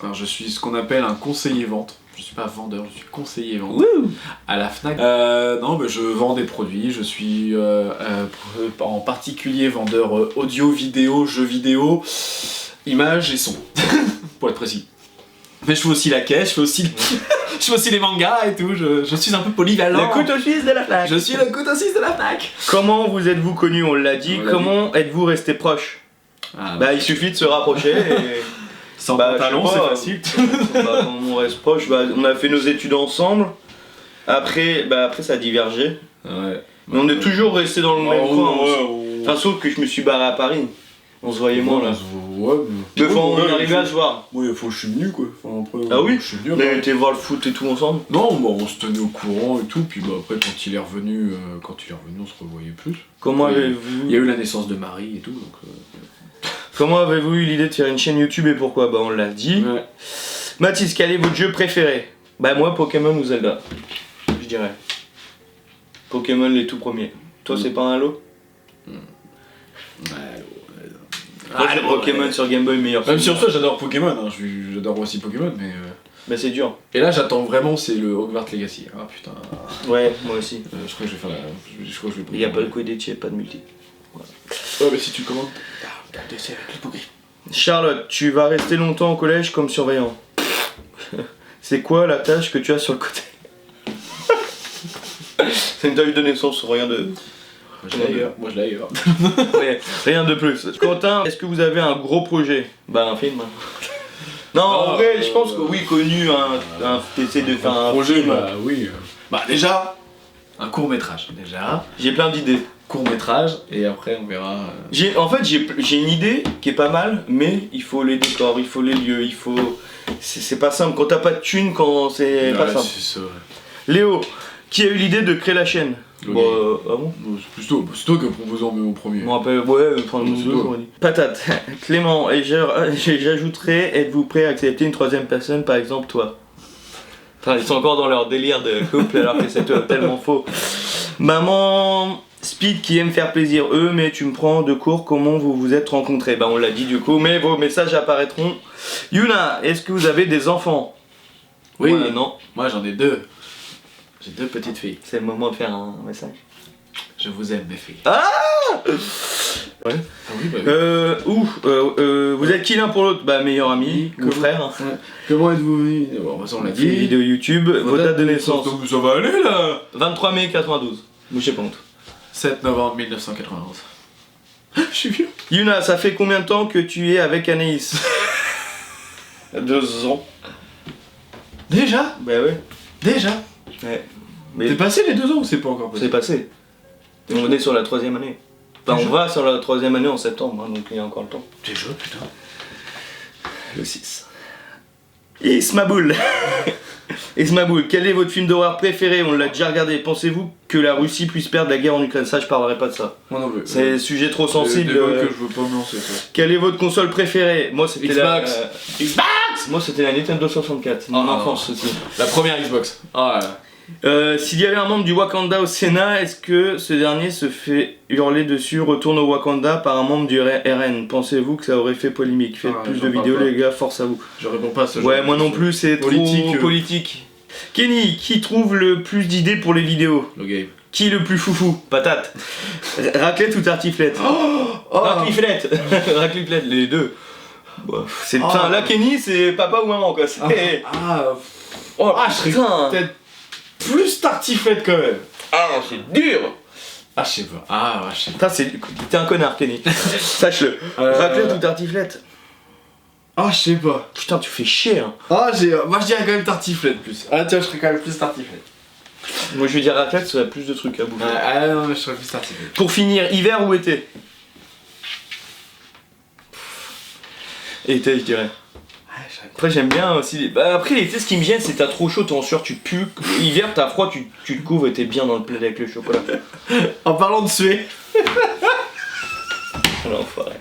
Alors, je suis ce qu'on appelle un conseiller vente. Je suis pas vendeur, je suis conseiller vendeur. Wouh. À la Fnac. Non, mais je vends des produits. Je suis en particulier vendeur audio, vidéo, jeux vidéo, images et son, pour être précis. Mais je fais aussi la caisse, je fais aussi, je fais aussi les mangas et tout. Je suis un peu polyvalent. Le couteau suisse de la Fnac. Je suis le couteau suisse de la Fnac. Comment vous êtes-vous connus? On l'a dit. On l'a Comment êtes-vous restés proches? Bah, il suffit de se rapprocher et... Sans Bah, pantalon, je sais c'est pas. facile. Bah, quand on reste proche, bah, on a fait nos études ensemble. Après ça a divergé. Ouais. Mais on est toujours resté dans le même coin. Ouais, Enfin, sauf que je me suis barré à Paris. On se voyait moins là. Ouais, Deux fois on arrivait à se voir. Ouais, il faut que je suis venu quoi. Enfin, après, Ah oui? je suis venu. On a été voir le foot et tout ensemble. Non, bah, on se tenait au courant et tout, puis bah, après quand il est revenu, on se revoyait plus. Comment Oui. avez-vous Il y a eu la naissance de Marie et tout, donc... Comment avez-vous eu l'idée de faire une chaîne YouTube et pourquoi? Bah on l'a dit. Ouais. Mathis, quel est votre jeu préféré? Bah moi Pokémon ou Zelda. Je dirais. Pokémon les tout premiers. Toi c'est pas un Halo? Moi, c'est Pokémon sur Game Boy meilleur. Même sur ça, j'adore Pokémon, hein. J'adore aussi Pokémon, mais... Bah c'est dur. Et là, j'attends vraiment, c'est le Hogwarts Legacy. Ah putain... Ouais, moi aussi. je crois que je vais faire la... Je crois que je vais... Il y a pas le Quidditch, pas de multi. Ouais, mais si tu commandes... T'as le DC avec le Poké. Charlotte, tu vas rester longtemps au collège comme surveillant. C'est quoi la tâche que tu as sur le côté? C'est une tâche de naissance, rien de... Moi je l'ai ailleurs. Ouais, rien de plus. Quentin, est-ce que vous avez un gros projet? Bah un film. Non, en vrai, je pense que oui, connu, t'essaies de faire un projet, film. bah oui. Bah déjà, un court-métrage. Déjà, J'ai plein d'idées. court-métrage, et après on verra... En fait, j'ai une idée qui est pas mal, mais il faut les décors, il faut les lieux, il faut... C'est pas simple, quand t'as pas de thunes, quand c'est pas simple. C'est ça, ouais. Léo, qui a eu l'idée de créer la chaîne? Ok. Bon, ah bon? C'est plutôt que proposant mon premier. Je me rappelle, ouais, enfin, nous c'est deux, toi. j'aurais dit. Patate, Clément, et j'ajouterai, êtes-vous prêt à accepter une troisième personne, par exemple toi? Enfin, ils sont encore dans leur délire de couple alors que c'est tellement faux. Maman Speed qui aime faire plaisir eux, mais tu me prends de court, comment vous vous êtes rencontrés? Bah on l'a dit du coup, mais vos messages apparaîtront. Yuna, est-ce que vous avez des enfants? Oui. Ouais, non. Moi j'en ai deux. J'ai deux petites filles. C'est le moment de faire un message. Je vous aime mes filles. Ah ouais. Ah oui, bah oui. Vous êtes qui l'un pour l'autre? Bah meilleur ami, Comment- frère. Ouais. Comment êtes-vous venu? Bon, ça on l'a Fait des dit. vidéos YouTube, vos dates de naissance. Donc, ça va aller là. 23 mai 92. Je sais pas honte. 7 novembre 1991. Je suis vieux. Yuna, ça fait combien de temps que tu es avec Anaïs? 2 ans. Déjà? Bah ouais. Déjà? Ouais. Mais T'es passé les 2 ans ou c'est pas encore passé? c'est passé. On est sur la 3ème année. Enfin, on va sur la 3ème année en septembre, hein, donc il y a encore le temps. T'es jeune, putain. Le 6. Ismaboul. Ismaboul, quel est votre film d'horreur préféré? On l'a déjà regardé. Pensez-vous que la Russie puisse perdre la guerre en Ukraine? Ça, je parlerai pas de ça. Moi non plus. C'est un sujet trop sensible. Des que je veux pas me lancer, ça. Quelle est votre console préférée? Moi, c'était la... Xbox. Xbox. Moi, c'était la Nintendo 64. Mon Ah, enfance aussi. La première Xbox. Ah ouais. S'il y avait un membre du Wakanda au Sénat, est-ce que ce dernier se fait hurler dessus, retourne au Wakanda par un membre du RN? Pensez-vous que ça aurait fait polémique? Faites Ah, plus j'en de parle vidéos pas. les gars, force à vous. Je réponds pas à ce genre Ouais, de moi non questions. plus, c'est Politique, trop politique. Kenny, qui trouve le plus d'idées pour les vidéos? Le game. Qui est le plus foufou? Patate. Raclette ou tartiflette? Racliflette. Racliflette, les deux. Bon, c'est Oh. putain, là Kenny, c'est papa ou maman quoi. C'est... Oh, je serais putain. peut-être plus tartiflette quand même. Ah, c'est dur. Ah, je sais pas. Ah, je sais pas. Putain, t'es un connard, Kenny. Sache-le. Raclette ou tartiflette? Ah, je sais pas. Putain, tu fais chier. Hein. Ah, moi je dirais quand même tartiflette plus. Ah, tiens, je serais quand même plus tartiflette. Moi, je vais dire raclette, ça a plus de trucs à bouffer. Ah, non, mais je serais plus tartiflette. Pour finir, hiver ou été? Été, je dirais. Après, j'aime bien aussi. Bah, après, l'été, ce qui me gêne, c'est que t'as trop chaud, t'es en sueur, tu pues. Hiver, t'as froid, tu te couvres et t'es bien dans le plaid avec le chocolat. En parlant de suer. L'enfoiré.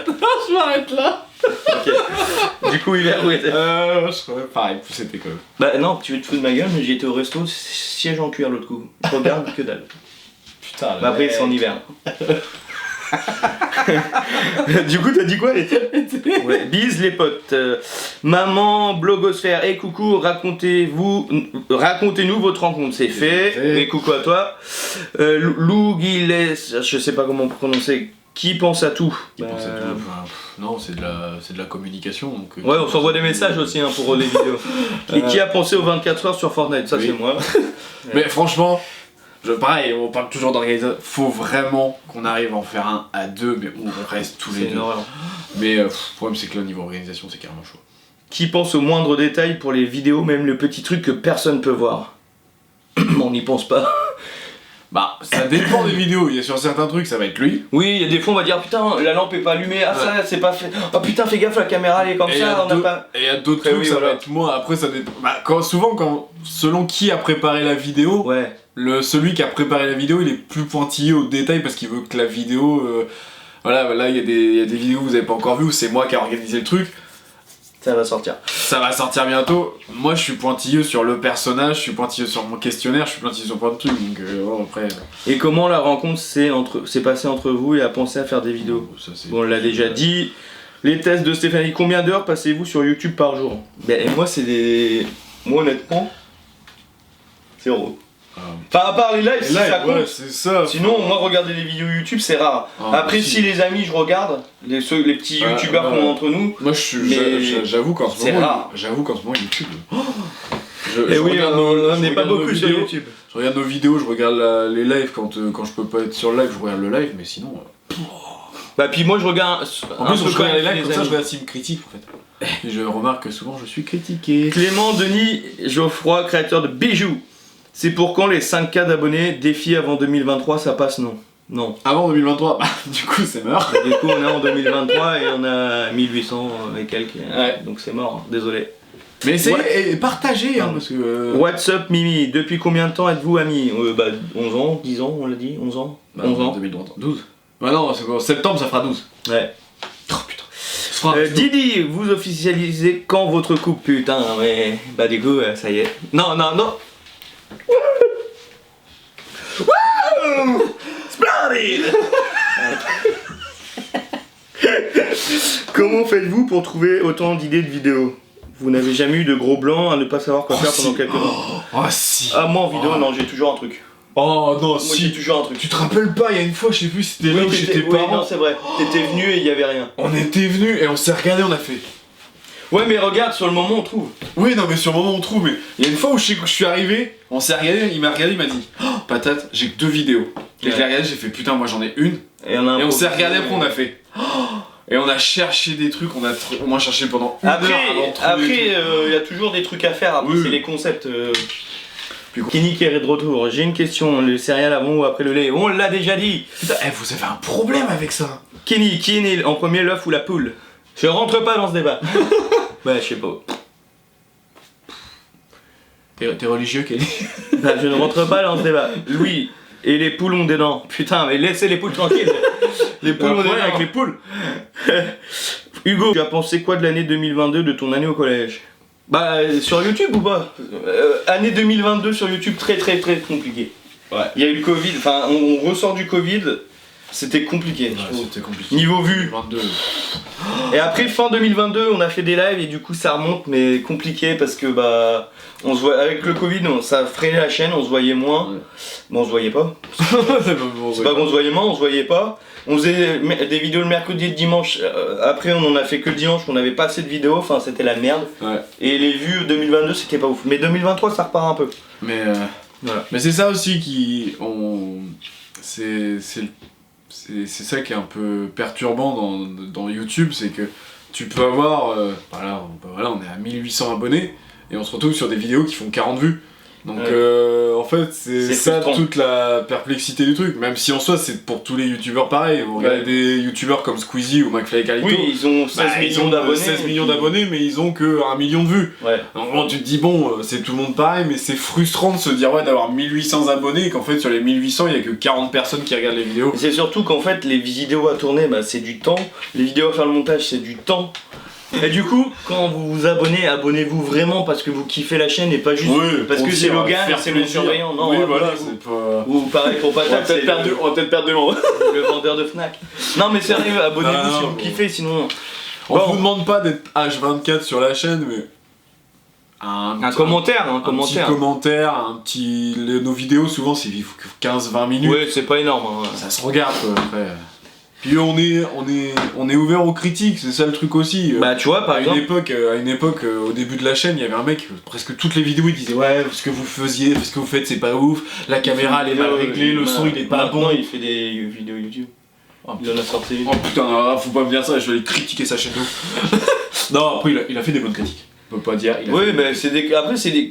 Non, je m'arrête là. Ok. Du coup, hiver ou été? Je serais pareil, plus c'était quand même. Bah, non, tu veux te foutre de ma gueule, mais j'ai été au resto, siège en cuir l'autre coup. Je regarde que dalle. Putain, Bah, après, c'est en hiver. Du coup, t'as dit quoi les ouais, bise les potes. Maman, blogosphère et coucou, racontez-nous votre rencontre. C'est fait. Et coucou à toi. Lou Guillet, je sais pas comment prononcer. Qui pense à tout? Pense à tout. Non, c'est de la communication. Donc, ouais, on s'envoie des messages aussi hein, pour les vidéos. Et qui a pensé aux 24 heures sur Fortnite? Ça, c'est moi. Mais franchement, pareil, on parle toujours d'organisation. Faut vraiment qu'on arrive à en faire un à deux, mais on reste tous les deux. Mais le problème, c'est que là, niveau organisation, c'est carrément chaud. Qui pense aux moindres détails pour les vidéos, même le petit truc que personne peut voir? On n'y pense pas. Bah, ça dépend des vidéos. Il y a sur certains trucs, ça va être lui. Oui, il y a des fois, on va dire putain, la lampe est pas allumée. Ah, ça, c'est pas fait. Oh putain, fais gaffe, la caméra elle est comme ça. On a pas. Et il y a d'autres trucs, ça va être moi. Après, ça dépend. Bah, souvent, selon qui a préparé la vidéo, ouais. Celui qui a préparé la vidéo, il est plus pointillé au détail parce qu'il veut que la vidéo. Voilà, là, il y a des vidéos que vous avez pas encore vues où c'est moi qui a organisé le truc. Ça va sortir. Ça va sortir bientôt. Moi, je suis pointilleux sur le personnage, je suis pointilleux sur mon questionnaire, je suis pointilleux sur plein de trucs. Donc, après. Et comment la rencontre s'est passée entre vous et a pensé à faire des vidéos? Bon, on l'a déjà dit. Les tests de Stéphanie, combien d'heures passez-vous sur YouTube par jour? Et moi, c'est des. Moi, honnêtement, 0. Enfin, à part les lives, si ça compte. Ouais, c'est ça. Sinon, moi, regarder des vidéos YouTube, c'est rare. Après, si les amis, je regarde, les petits youtubeurs qu'on a entre nous. Moi, j'avoue qu'en ce moment, YouTube. Et oui, on n'est pas beaucoup sur YouTube. Je regarde nos vidéos, je regarde les lives quand je peux pas être sur le live, je regarde le live, mais sinon. Bah, puis moi, je regarde. En plus, je regarde les lives, comme ça, je regarde si me critique en fait. Et je remarque que souvent, je suis critiqué. Clément Denis Geoffroy, créateur de Bijoux. C'est pour quand les 5K d'abonnés? Défi avant 2023, ça passe? Non. Non. Avant 2023, bah, du coup c'est mort. Du coup on est en 2023 et on a 1800 et quelques. Ouais. Donc c'est mort, désolé. Mais essayez, partagez hein, parce que... What's up Mimi? Depuis combien de temps êtes-vous amis? 11 ans, 10 ans on l'a dit, 11 ans 11 ans. 2030. 12. Bah non, c'est quoi? Septembre ça fera 12. Ouais. Oh putain. Didi, vous officialisez quand votre couple? Putain, mais... Bah du coup, ça y est. Non. Splendid. Comment faites-vous pour trouver autant d'idées de vidéos? Vous n'avez jamais eu de gros blancs à ne pas savoir quoi faire pendant quelques temps? Oh si. Ah moi en vidéo non, j'ai toujours un truc. Oh non, moi, si. J'ai toujours un truc. Tu te rappelles pas, il y a une fois, je sais plus si c'était là où j'étais parents. Non, c'est vrai. T'étais venu et il y avait rien. On était venus et on s'est regardé, on a fait. Ouais, mais regarde, sur le moment on trouve. Oui, non, mais sur le moment on trouve. Mais il y a une fois où je suis arrivé, on s'est regardé, il m'a regardé, il m'a dit oh, patate, j'ai que 2 vidéos. Et je l'ai regardé, j'ai fait putain, moi j'en ai une. Et on s'est regardé après, on a fait. Oh, et on a cherché des trucs, on a au moins cherché pendant une heure avant de trouver. Après, il y a toujours des trucs à faire, après, c'est les concepts. Kenny qui est de retour. J'ai une question, le céréal avant ou après le lait? On l'a déjà dit. Putain, vous avez un problème avec ça. Kenny, qui est né en premier, l'œuf ou la poule? Je rentre pas dans ce débat. Ouais, je sais pas. T'es religieux, Kenny? Bah, je ne rentre pas dans ce débat. Louis, et les poules ont des dents. Putain, mais laissez les poules tranquilles. Les poules ont des dents avec les poules. Hugo, tu as pensé quoi de l'année 2022 de ton année au collège? Bah, sur YouTube ou pas? Année 2022 sur YouTube, très compliqué. Ouais. Il y a eu le Covid, enfin, on ressort du Covid. C'était compliqué. Ouais, c'était compliqué. Niveau vue. 22. Et après fin 2022, on a fait des lives et du coup ça remonte, mais compliqué parce que bah on se voit avec le Covid, ça freinait la chaîne, on se voyait moins. Ouais. Bon, on se voyait pas. C'est pas qu'on se voyait moins, on se voyait pas. On faisait des vidéos le mercredi et le dimanche. Après on en a fait que le dimanche, on n'avait pas assez de vidéos, enfin c'était la merde. Ouais. Et les vues 2022 c'était pas ouf. Mais 2023 ça repart un peu. Mais voilà. Mais c'est ça aussi c'est ça qui est un peu perturbant dans YouTube, c'est que tu peux avoir, voilà, on est à 1800 abonnés et on se retrouve sur des vidéos qui font 40 vues. Donc en fait c'est ça toute la perplexité du truc, même si en soi c'est pour tous les youtubeurs pareil. Vous regardez des youtubeurs comme Squeezie ou McFly et Carlito, oui, ils ont 16 millions d'abonnés mais ils ont que 1 million de vues. Ouais. Donc tu te dis bon c'est tout le monde pareil, mais c'est frustrant de se dire ouais d'avoir 1800 abonnés et qu'en fait sur les 1800 il y a que 40 personnes qui regardent les vidéos. Et c'est surtout qu'en fait les vidéos à tourner bah, c'est du temps, les vidéos à faire le montage c'est du temps. Et du coup, quand vous vous abonnez, abonnez-vous vraiment parce que vous kiffez la chaîne et pas juste parce que c'est Logan, c'est mon surveillant. Non, oui, voilà, abonnez-vous. c'est pas. Ou pareil pour On va Patate, c'est peut-être perdre des membres. le vendeur de Fnac. Non mais sérieux, abonnez-vous Non, si non, vous bon. kiffez, sinon... On Bon. vous demande pas d'être H24 sur la chaîne, mais. Un commentaire, un Un commentaire. petit commentaire, nos vidéos souvent c'est 15-20 minutes. Ouais, c'est pas énorme. Hein. Ça se regarde quoi, après. Puis on est ouvert aux critiques, c'est ça le truc aussi. Bah tu vois, par à exemple... une époque, au début de la chaîne, il y avait un mec, presque toutes les vidéos, il disait ouais, ce que vous faites, c'est pas ouf, la caméra elle est mal réglée, le son il est pas bon. Il fait des vidéos YouTube. Il en a sorti une. Oh putain, faut pas me dire ça, je vais aller critiquer sa chaîne d'eau. Non, après il a fait des bonnes critiques. On peut pas dire. Oui, mais après c'est des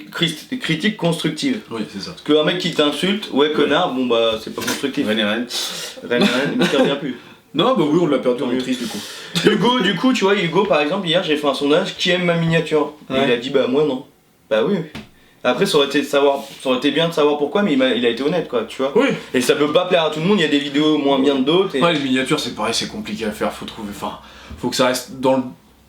critiques constructives. Oui, c'est ça. Parce qu'un mec qui t'insulte, ouais connard, bon bah c'est pas constructif. Rennes, il ne revient plus. Non, bah oui, on l'a perdu en maîtrise du coup. Hugo, du coup, tu vois, Hugo par exemple, hier j'ai fait un sondage qui aime ma miniature. Et il a dit bah moi non. Bah oui. Après ça aurait été bien de savoir pourquoi, mais il a été honnête quoi, tu vois. Oui. Et ça peut pas plaire à tout le monde, il y a des vidéos moins bien que d'autres. Et... Ouais, les miniatures c'est pareil, c'est compliqué à faire, faut que ça reste dans le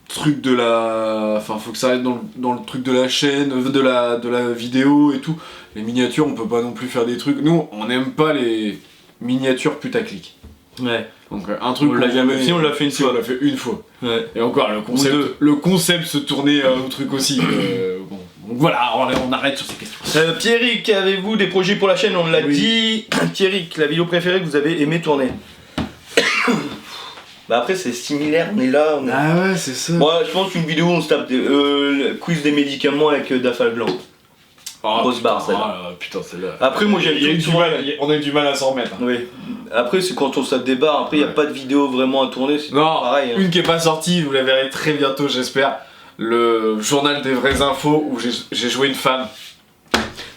truc de la. Enfin, faut que ça reste dans le truc de la chaîne, de la vidéo et tout. Les miniatures, on peut pas non plus faire des trucs. Nous, on n'aime pas les miniatures putaclic. Ouais. Donc un truc On l'a jamais fait. Si on l'a fait une fois. On l'a fait une fois. Ouais. Et encore, le concept se tournait au truc aussi. Bon. Donc voilà, on arrête sur ces questions. Pierrick, avez-vous des projets pour la chaîne? On l'a dit. Pierrick, la vidéo préférée que vous avez aimé tourner? Bah après c'est similaire, on est là. Ah ouais, c'est ça. Moi je pense qu'une vidéo où on se tape le quiz des médicaments avec Dafal Blanc. Grosse barre celle-là. Putain, celle-là. Après moi j'aime tout. On a eu du mal à s'en remettre. Oui. Après c'est quand on se tape des barres, après il n'y a pas de vidéo vraiment à tourner, c'est non, pareil. Hein. Une qui est pas sortie, vous la verrez très bientôt j'espère. Le journal des vraies infos où j'ai joué une femme.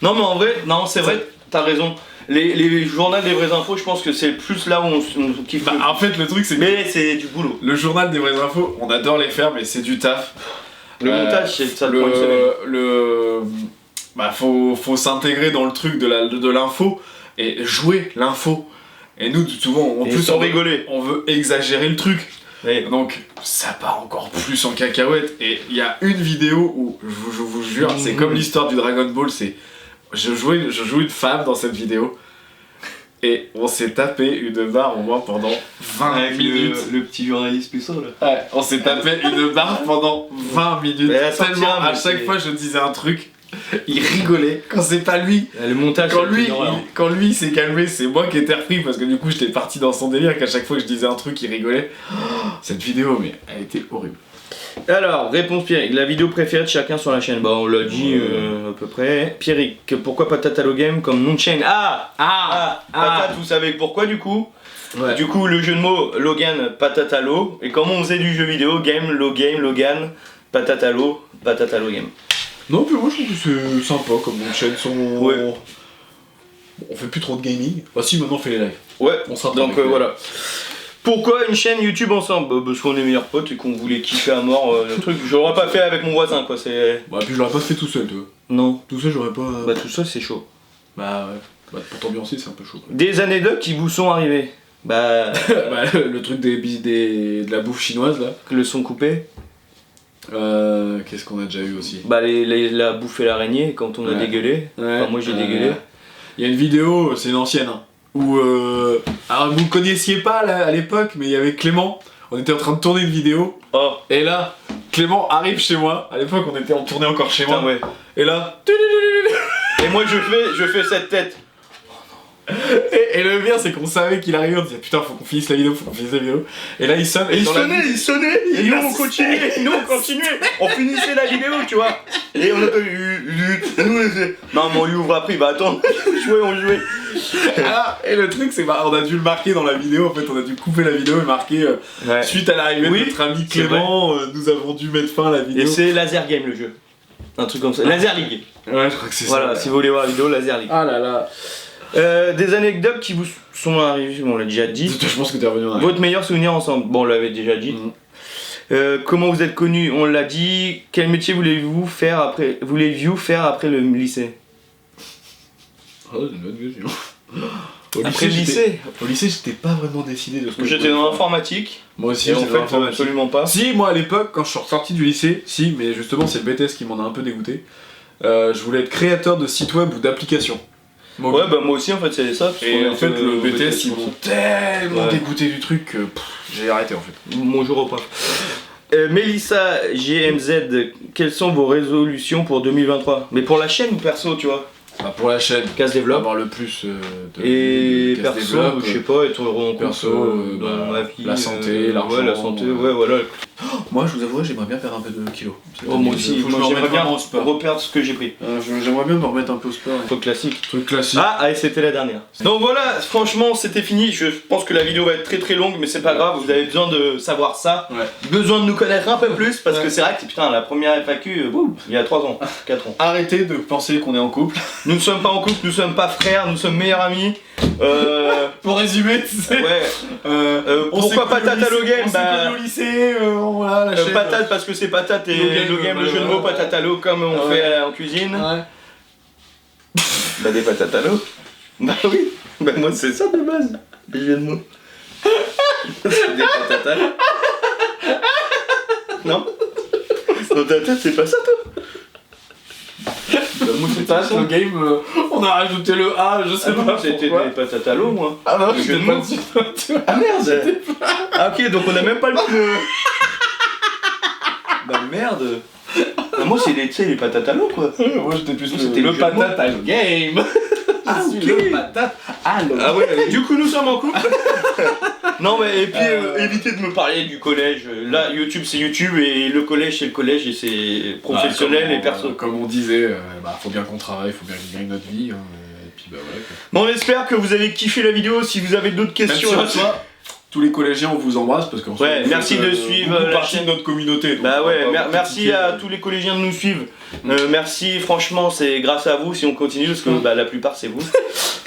Non mais en vrai, non c'est vrai, t'as raison. Les journaux des vraies infos, je pense que c'est plus là où on kiffe. Bah, en fait, le truc, c'est que. Mais c'est du boulot. Le journal des vraies infos, on adore les faire, mais c'est du taf. Le montage, c'est ça prend une semaine. Bah, faut s'intégrer dans le truc de l'info et jouer l'info. Et nous, souvent, en plus, on veut exagérer le truc. Oui. Donc, ça part encore plus en cacahuète. Et il y a une vidéo où, je vous jure, c'est comme l'histoire du Dragon Ball, c'est. Je joue une femme dans cette vidéo et on s'est tapé une barre au moins pendant 20 minutes. Le petit journaliste puceau là. Ouais, on s'est tapé une barre pendant 20 minutes. Tellement à chaque fois je disais un truc, il rigolait. Quand c'est pas lui, le montage. Quand lui s'est calmé, c'est moi qui étais repris parce que du coup j'étais parti dans son délire. Qu'à chaque fois que je disais un truc, il rigolait. Cette vidéo, mais elle était horrible. Alors, réponse Pierrick, la vidéo préférée de chacun sur la chaîne. Bah on l'a dit à peu près. Pierrick, pourquoi Patate Allo Game comme nom de chaîne? Patate, vous savez pourquoi du coup? Ouais. Du coup le jeu de mots Logan Patate Allo. Et comment on faisait du jeu vidéo, Logan, Patate Allo Game. Non puis moi je trouve que c'est sympa comme nom de chaîne. Ouais. On fait plus trop de gaming. Bah si maintenant on fait les lives. Ouais, on s'entend. Donc voilà. Pourquoi une chaîne YouTube ensemble? Parce qu'on est meilleurs potes et qu'on voulait kiffer à mort le truc. Je l'aurais pas fait avec mon voisin quoi, c'est... Bah puis je l'aurais pas fait tout seul tu vois. Non. Tout seul j'aurais pas... Bah tout seul c'est chaud. Bah ouais. Bah pour t'ambiancer c'est un peu chaud. Des anecdotes qui vous sont arrivées? Bah... le truc de la bouffe chinoise là. Le son coupé. Qu'est-ce qu'on a déjà eu aussi? Bah la bouffe et l'araignée quand on a dégueulé. Ouais. Enfin moi j'ai dégueulé. Il y a une vidéo, c'est une ancienne, hein, où... alors vous connaissiez pas là, à l'époque, mais il y avait Clément, on était en train de tourner une vidéo, et là, Clément arrive chez moi, à l'époque on tournait encore chez moi, ouais. Et là... Et moi je fais cette tête. Et le pire c'est qu'on savait qu'il arrivait, on disait putain faut qu'on finisse la vidéo, et là il sonne, et il sonnait, et nous on continuait, on finissait la vidéo tu vois, et on a non mais on lui ouvre après, bah attends, on jouait. Et le truc c'est on a dû le marquer dans la vidéo, en fait on a dû couper la vidéo et marquer suite à l'arrivée de notre ami Clément, nous avons dû mettre fin à la vidéo. Et c'est Laser Game le jeu, un truc comme ça, Laser League. Ouais je crois que c'est ça. Voilà, si vous voulez voir la vidéo, Laser League. Ah là là. Des anecdotes qui vous sont arrivées, on l'a déjà dit. Je pense que t'es revenu en Votre meilleur souvenir ensemble, bon on l'avait déjà dit. Comment vous êtes connus, on l'a dit. Quel métier voulez-vous faire après le lycée? Oh, c'est une bonne question. Après le lycée, Au lycée, j'étais pas vraiment décidé de ce que je j'étais voulais dans faire. l'informatique. Moi aussi, Et en j'étais dans fait, l'informatique. absolument pas. Si, moi à l'époque, quand je suis sorti du lycée, si, mais justement, c'est le BTS qui m'en a un peu dégoûté. Je voulais être créateur de sites web ou d'applications. Ouais, bah moi aussi en fait c'est ça. Parce Et qu'on en fait, est le au BTS, ils m'ont tellement Ouais. dégoûté du truc que j'ai arrêté en fait. Bonjour au prof. Mélissa GMZ, quelles sont vos résolutions pour 2023? Mais pour la chaîne ou perso, tu vois? Bah, pour la chaîne, Casse développe. avoir le plus Et de casse perso, développe, je sais pas, être heureux en perso, couple, dans bah, la vie, la santé, l'argent, ouais, la santé, ouais, voilà. Moi, je vous avoue, j'aimerais bien perdre un peu de kilos. Oh, moi aussi, Faut que je me j'aimerais remette bien vraiment au sport. reperdre ce que j'ai pris. J'aimerais bien me remettre un peu au sport. Truc classique. Truc classique. Ah, allez, c'était la dernière. Donc voilà, franchement, c'était fini. Je pense que la vidéo va être très très longue, mais c'est pas grave, vous avez besoin de savoir ça. Ouais. Besoin de nous connaître un peu plus, parce Ouais. que c'est vrai que putain, la première FAQ, il y a 3 ans, 4 ans. Arrêtez de penser qu'on est en couple. Nous ne sommes pas en couple, nous sommes pas frères, nous sommes meilleurs amis. Pour résumer, tu sais. Ouais. On s'est Pourquoi connus Patate à au lycée, Logan? on s'est connus au lycée, voilà, la chaîne. Patate parce que c'est patate et Logan, le game, le jeu de mots, patate à l'eau comme on Ouais. fait en cuisine. Ouais. Bah des patates à l'eau. Bah oui. Bah moi c'est ça de base. Les jeux de mots. C'est des patates à l'eau. Non? Dans ta tête c'est pas ça toi? Bah, moi c'est pas ça. Le game, on a rajouté le A, je sais Ah non, pas c'était pourquoi. des patates à l'eau moi. Ah non, Le jeu j'étais de pas mots. dessus, tu vois. Ah merde. Ah ok donc on a même pas le même. Bah merde. Bah, moi c'est les, tu sais, les patates à l'eau quoi. Moi j'étais plus Moi, c'était le le jeu de mots. patate à le game. Ah, Je suis ok. le patate à le Ah ouais, du coup nous sommes en couple. Non mais et puis Euh. évitez de me parler du collège. Là YouTube c'est YouTube et le collège c'est le collège et c'est professionnel et perso. Comme on disait, faut bien qu'on travaille, faut bien qu'on gagne notre vie. Hein, et puis bah voilà. Quoi. Bon on espère que vous avez kiffé la vidéo. Si vous avez d'autres questions Même à si tous les collégiens on vous embrasse parce qu'on Ouais, merci de suivre beaucoup la partie chaîne. de notre communauté. donc Bah on va ouais, pas vous merci critiquer. à tous les collégiens de nous suivre. Merci, franchement, c'est grâce à vous si on continue parce que bah, la plupart c'est vous.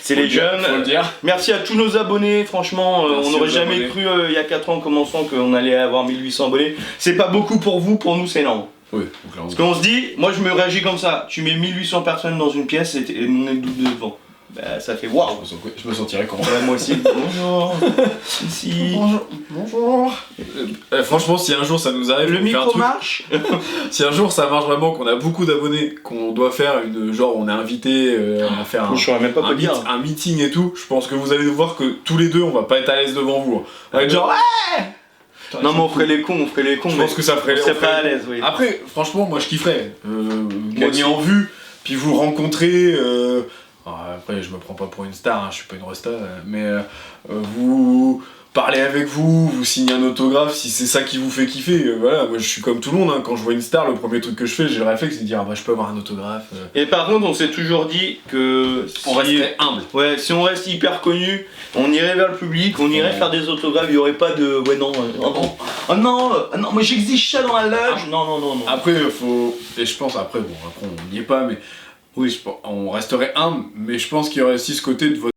C'est les jeunes. Faut le dire. Merci à tous nos abonnés, franchement, Merci on n'aurait aux jamais abonnés. cru il y a 4 ans en commençant qu'on allait avoir 1800 abonnés. C'est pas beaucoup pour vous, pour nous c'est énorme. Oui, donc là, Parce qu'on se dit, moi je me réagis comme ça, tu mets 1800 personnes dans une pièce et on est double devant. Bah ça fait waouh. je me sentirais comment. Ouais, moi aussi. Bonjour. Ici. Bonjour. Franchement, si un jour ça nous arrive, Le on fait un micro truc- marche. si un jour ça marche vraiment, qu'on a beaucoup d'abonnés, qu'on doit faire une genre on est invité à faire Je saurais même pas quoi dire. un meeting et tout, je pense que vous allez voir que tous les deux on va pas être à l'aise devant vous. On va être genre Non mais on ferait les cons, je pense que ça ferait. on serait on ferait- pas à l'aise, oui. Après, franchement, moi je kifferais. Moi aussi. Gagner en vue, puis vous rencontrer. Après, je me prends pas pour une star, hein, je suis pas une resta, mais vous parler avec vous, vous signer un autographe si c'est ça qui vous fait kiffer. Voilà, moi je suis comme tout le monde, hein, quand je vois une star, le premier truc que je fais, j'ai le réflexe c'est de dire ah bah je peux avoir un autographe. Et par contre, on s'est toujours dit que On resterait humble. Ouais, si on reste hyper connu, on irait vers le public, on irait faire des autographes, il y aurait pas de ouais non, oh non, moi j'exige ça dans la loge. Non. Après, faut. Et je pense, après on n'y est pas, mais oui, on resterait humble, mais je pense qu'il y aurait aussi ce côté de votre